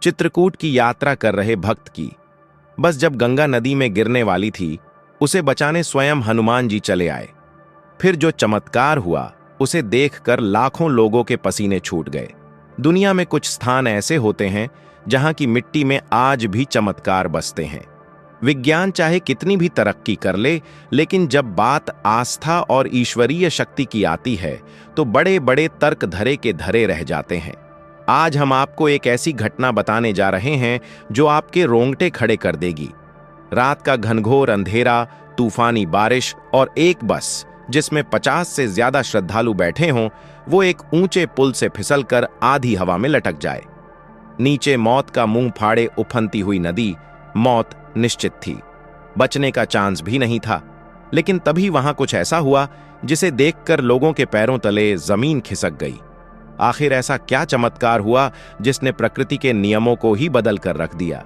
चित्रकूट की यात्रा कर रहे भक्त की। बस जब गंगा नदी में गिरने वाली थी, उसे बचाने स्वयं हनुमान जी चले आए। फिर जो चमत्कार हुआ उसे देखकर लाखों लोगों के पसीने छूट गए। दुनिया में कुछ स्थान ऐसे होते हैं जहां की मिट्टी में आज भी चमत्कार बसते हैं। विज्ञान चाहे कितनी भी तरक्की कर ले, लेकिन जब बात आस्था और ईश्वरीय शक्ति की आती है तो बड़े बड़े तर्क धरे के धरे रह जाते हैं। आज हम आपको एक ऐसी घटना बताने जा रहे हैं जो आपके रोंगटे खड़े कर देगी। रात का घनघोर अंधेरा, तूफानी बारिश और एक बस जिसमें 50 से ज्यादा श्रद्धालु बैठे हों, वो एक ऊंचे पुल से फिसलकर आधी हवा में लटक जाए। नीचे मौत का मुंह फाड़े उफनती हुई नदी। मौत निश्चित थी, बचने का चांस भी नहीं था। लेकिन तभी वहां कुछ ऐसा हुआ जिसे देखकर लोगों के पैरों तले जमीन खिसक गई। आखिर ऐसा क्या चमत्कार हुआ जिसने प्रकृति के नियमों को ही बदल कर रख दिया?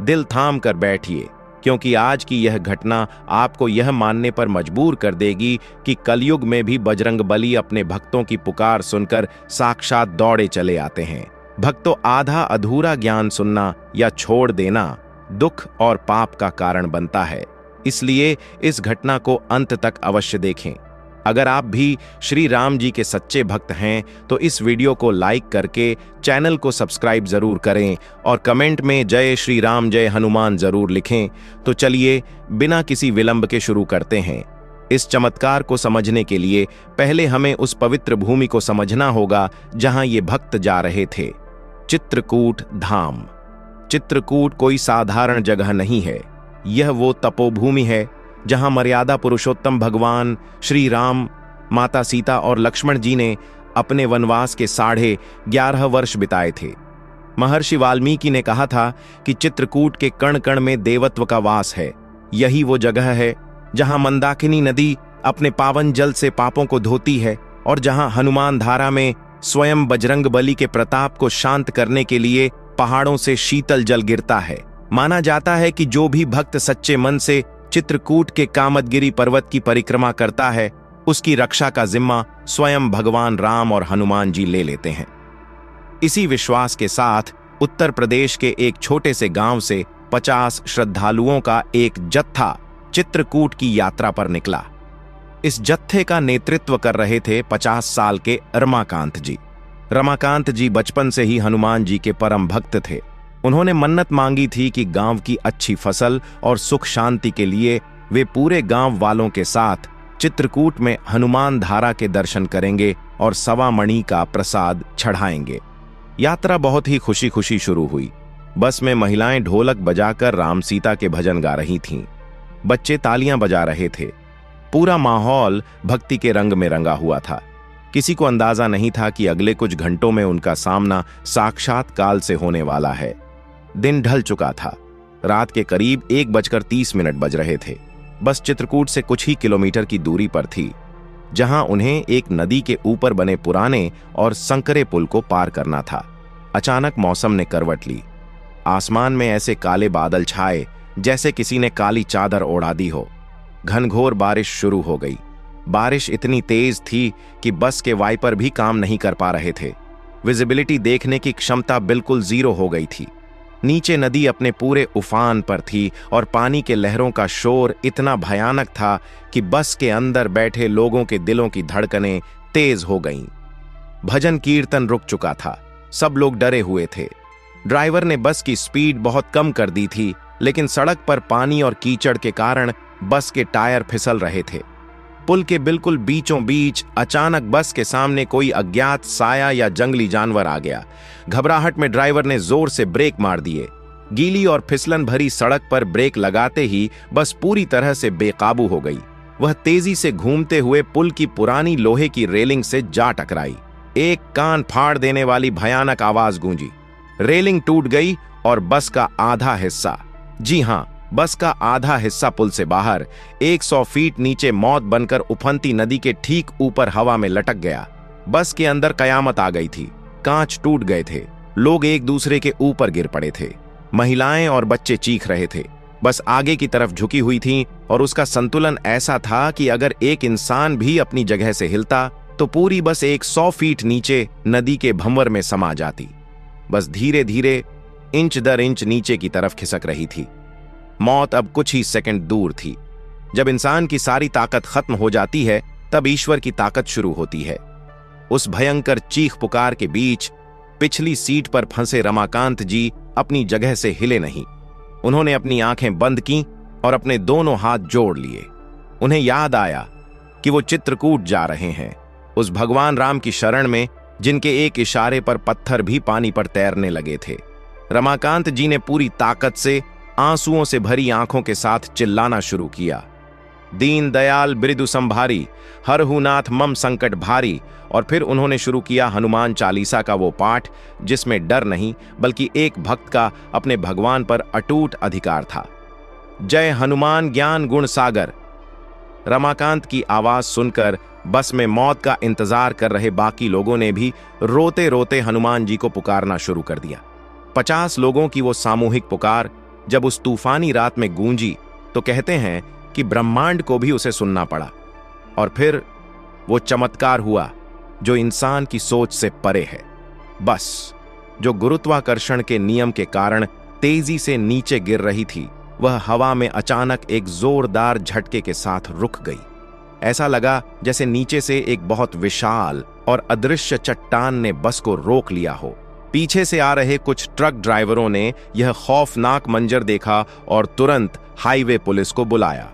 दिल थाम कर बैठिए, क्योंकि आज की यह घटना आपको यह मानने पर मजबूर कर देगी कि कलयुग में भी बजरंगबली अपने भक्तों की पुकार सुनकर साक्षात दौड़े चले आते हैं। भक्तों, आधा अधूरा ज्ञान सुनना या छोड़ देना दुख और पाप का कारण बनता है। इसलिए इस घटना को अंत तक अवश्य देखें। अगर आप भी श्री राम जी के सच्चे भक्त हैं तो इस वीडियो को लाइक करके चैनल को सब्सक्राइब जरूर करें और कमेंट में जय श्री राम जय हनुमान जरूर लिखें। तो चलिए बिना किसी विलंब के शुरू करते हैं। इस चमत्कार को समझने के लिए पहले हमें उस पवित्र भूमि को समझना होगा जहां ये भक्त जा रहे थे, चित्रकूट धाम। चित्रकूट कोई साधारण जगह नहीं है। यह वो तपोभूमि है जहां मर्यादा पुरुषोत्तम भगवान श्री राम, माता सीता और लक्ष्मण जी ने अपने वनवास के 11.5 वर्ष बिताए थे। महर्षि वाल्मीकि ने कहा था कि चित्रकूट के कण कण में देवत्व का वास है। यही वो जगह है जहां मंदाकिनी नदी अपने पावन जल से पापों को धोती है और जहां हनुमान धारा में स्वयं बजरंगबली के प्रताप को शांत करने के लिए पहाड़ों से शीतल जल गिरता है। माना जाता है कि जो भी भक्त सच्चे मन से चित्रकूट के कामदगिरी पर्वत की परिक्रमा करता है, उसकी रक्षा का जिम्मा स्वयं भगवान राम और हनुमान जी ले लेते हैं। इसी विश्वास के साथ उत्तर प्रदेश के एक छोटे से गांव से 50 श्रद्धालुओं का एक जत्था चित्रकूट की यात्रा पर निकला। इस जत्थे का नेतृत्व कर रहे थे 50 साल के रमाकांत जी। रमाकांत जी बचपन से ही हनुमान जी के परम भक्त थे। उन्होंने मन्नत मांगी थी कि गांव की अच्छी फसल और सुख शांति के लिए वे पूरे गांव वालों के साथ चित्रकूट में हनुमान धारा के दर्शन करेंगे और 1.25 मणि का प्रसाद चढ़ाएंगे। यात्रा बहुत ही खुशी खुशी शुरू हुई। बस में महिलाएं ढोलक बजाकर राम सीता के भजन गा रही थीं। बच्चे तालियां बजा रहे थे। पूरा माहौल भक्ति के रंग में रंगा हुआ था। किसी को अंदाजा नहीं था कि अगले कुछ घंटों में उनका सामना साक्षात काल से होने वाला है। दिन ढल चुका था। रात के करीब 1:30 बज रहे थे। बस चित्रकूट से कुछ ही किलोमीटर की दूरी पर थी, जहां उन्हें एक नदी के ऊपर बने पुराने और संकरे पुल को पार करना था। अचानक मौसम ने करवट ली। आसमान में ऐसे काले बादल छाए जैसे किसी ने काली चादर ओढ़ा दी हो। घनघोर बारिश शुरू हो गई। बारिश इतनी तेज थी कि बस के वाइपर भी काम नहीं कर पा रहे थे। विजिबिलिटी देखने की क्षमता बिल्कुल 0 हो गई थी। नीचे नदी अपने पूरे उफान पर थी और पानी के लहरों का शोर इतना भयानक था कि बस के अंदर बैठे लोगों के दिलों की धड़कनें तेज हो गईं। भजन कीर्तन रुक चुका था। सब लोग डरे हुए थे। ड्राइवर ने बस की स्पीड बहुत कम कर दी थी, लेकिन सड़क पर पानी और कीचड़ के कारण बस के टायर फिसल रहे थे। पुल के बिल्कुल बीचों बीच अचानक बस के सामने कोई अज्ञात साया या जंगली जानवर आ गया। घबराहट में ड्राइवर ने जोर से ब्रेक मार दिए। गीली और फिसलन भरी सड़क पर ब्रेक लगाते ही बस पूरी तरह से बेकाबू हो गई। वह तेजी से घूमते हुए पुल की पुरानी लोहे की रेलिंग से जा टकराई। एक कान फाड़ देने वाली भयानक आवाज गूंजी। रेलिंग टूट गई और बस का आधा हिस्सा, जी हां, बस का आधा हिस्सा पुल से बाहर 100 फीट नीचे मौत बनकर उफनती नदी के ठीक ऊपर हवा में लटक गया। बस के अंदर कयामत आ गई थी। कांच टूट गए थे। लोग एक दूसरे के ऊपर गिर पड़े थे। महिलाएं और बच्चे चीख रहे थे। बस आगे की तरफ झुकी हुई थी और उसका संतुलन ऐसा था कि अगर एक इंसान भी अपनी जगह से हिलता तो पूरी बस 100 फीट नीचे नदी के भंवर में समा जाती। बस धीरे धीरे इंच दर इंच नीचे की तरफ खिसक रही थी। मौत अब कुछ ही सेकंड दूर थी। जब इंसान की सारी ताकत खत्म हो जाती है तब ईश्वर की ताकत शुरू होती है। उस भयंकर चीख पुकार के बीच पिछली सीट पर फंसे रमाकांत जी अपनी जगह से हिले नहीं। उन्होंने अपनी आंखें बंद की और अपने दोनों हाथ जोड़ लिए। उन्हें याद आया कि वो चित्रकूट जा रहे हैं, उस भगवान राम की शरण में जिनके एक इशारे पर पत्थर भी पानी पर तैरने लगे थे। रमाकांत जी ने पूरी ताकत से आंसुओं से भरी आंखों के साथ चिल्लाना शुरू किया, दीन दयाल बिरदु संभारी, हरहु नाथ मम संकट भारी। और फिर उन्होंने शुरू किया हनुमान चालीसा का वो पाठ जिसमें डर नहीं बल्कि एक भक्त का अपने भगवान पर अटूट अधिकार था। जय हनुमान ज्ञान गुण सागर। रमाकांत की आवाज सुनकर बस में मौत का इंतजार कर रहे बाकी लोगों ने भी रोते रोते हनुमान जी को पुकारना शुरू कर दिया। 50 लोगों की वो सामूहिक पुकार जब उस तूफानी रात में गूंजी तो कहते हैं कि ब्रह्मांड को भी उसे सुनना पड़ा। और फिर वो चमत्कार हुआ जो इंसान की सोच से परे है। बस जो गुरुत्वाकर्षण के नियम के कारण तेजी से नीचे गिर रही थी, वह हवा में अचानक एक जोरदार झटके के साथ रुक गई। ऐसा लगा जैसे नीचे से एक बहुत विशाल और अदृश्य चट्टान ने बस को रोक लिया हो। पीछे से आ रहे कुछ ट्रक ड्राइवरों ने यह खौफनाक मंजर देखा और तुरंत हाईवे पुलिस को बुलाया।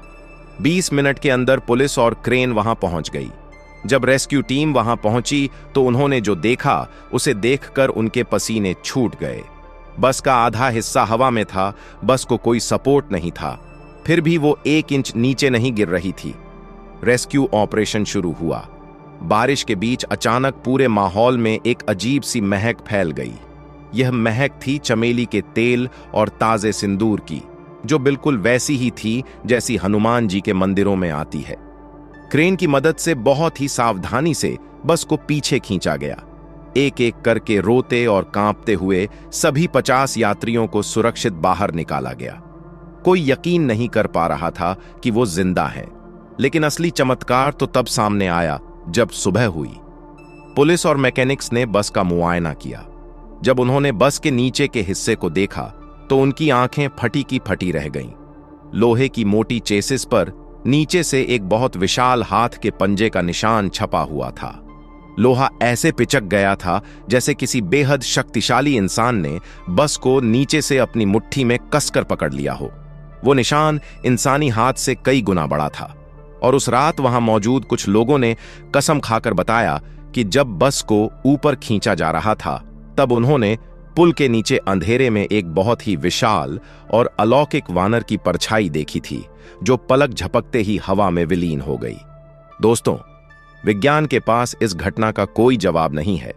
20 मिनट के अंदर पुलिस और क्रेन वहां पहुंच गई। जब रेस्क्यू टीम वहां पहुंची तो उन्होंने जो देखा उसे देखकर उनके पसीने छूट गए। बस का आधा हिस्सा हवा में था, बस को कोई सपोर्ट नहीं था, फिर भी वो 1 इंच नीचे नहीं गिर रही थी। रेस्क्यू ऑपरेशन शुरू हुआ। बारिश के बीच अचानक पूरे माहौल में एक अजीब सी महक फैल गई। यह महक थी चमेली के तेल और ताजे सिंदूर की, जो बिल्कुल वैसी ही थी जैसी हनुमान जी के मंदिरों में आती है। क्रेन की मदद से बहुत ही सावधानी से बस को पीछे खींचा गया। एक एक करके रोते और कांपते हुए सभी 50 यात्रियों को सुरक्षित बाहर निकाला गया। कोई यकीन नहीं कर पा रहा था कि वो जिंदा हैं। लेकिन असली चमत्कार तो तब सामने आया जब सुबह हुई। पुलिस और मैकेनिक्स ने बस का मुआयना किया। जब उन्होंने बस के नीचे के हिस्से को देखा तो उनकी आंखें फटी की फटी रह गईं। लोहे की मोटी चेसिस पर नीचे से एक बहुत विशाल हाथ के पंजे का निशान छपा हुआ था। लोहा ऐसे पिचक गया था जैसे किसी बेहद शक्तिशाली इंसान ने बस को नीचे से अपनी मुट्ठी में कसकर पकड़ लिया हो। वो निशान इंसानी हाथ से कई गुना बड़ा था। और उस रात वहां मौजूद कुछ लोगों ने कसम खाकर बताया कि जब बस को ऊपर खींचा जा रहा था तब उन्होंने पुल के नीचे अंधेरे में एक बहुत ही विशाल और अलौकिक वानर की परछाई देखी थी, जो पलक झपकते ही हवा में विलीन हो गई। दोस्तों, विज्ञान के पास इस घटना का कोई जवाब नहीं है।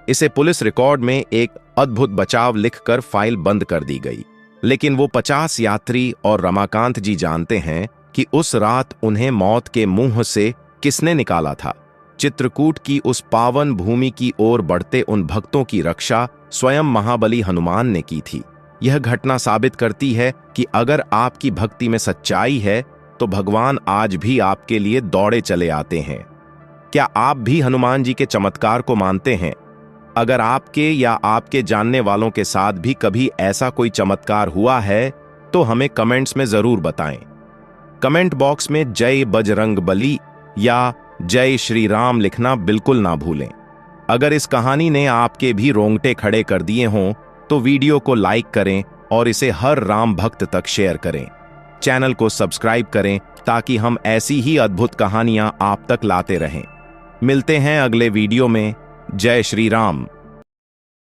इसे पुलिस रिकॉर्ड में एक अद्भुत बचाव लिखकर फाइल बंद कर दी गई। लेकिन वो 50 यात्री और रमाकांत जी जानते हैं कि उस रात उन्हें मौत के मुंह से किसने निकाला था। चित्रकूट की उस पावन भूमि की ओर बढ़ते उन भक्तों की रक्षा स्वयं महाबली हनुमान ने की थी। यह घटना साबित करती है कि अगर आपकी भक्ति में सच्चाई है तो भगवान आज भी आपके लिए दौड़े चले आते हैं। क्या आप भी हनुमान जी के चमत्कार को मानते हैं? अगर आपके या आपके जानने वालों के साथ भी कभी ऐसा कोई चमत्कार हुआ है तो हमें कमेंट्स में जरूर बताएं। कमेंट बॉक्स में जय बजरंगबली या जय श्री राम लिखना बिल्कुल ना भूलें। अगर इस कहानी ने आपके भी रोंगटे खड़े कर दिए हों तो वीडियो को लाइक करें और इसे हर राम भक्त तक शेयर करें। चैनल को सब्सक्राइब करें ताकि हम ऐसी ही अद्भुत कहानियां आप तक लाते रहें। मिलते हैं अगले वीडियो में। जय श्री राम।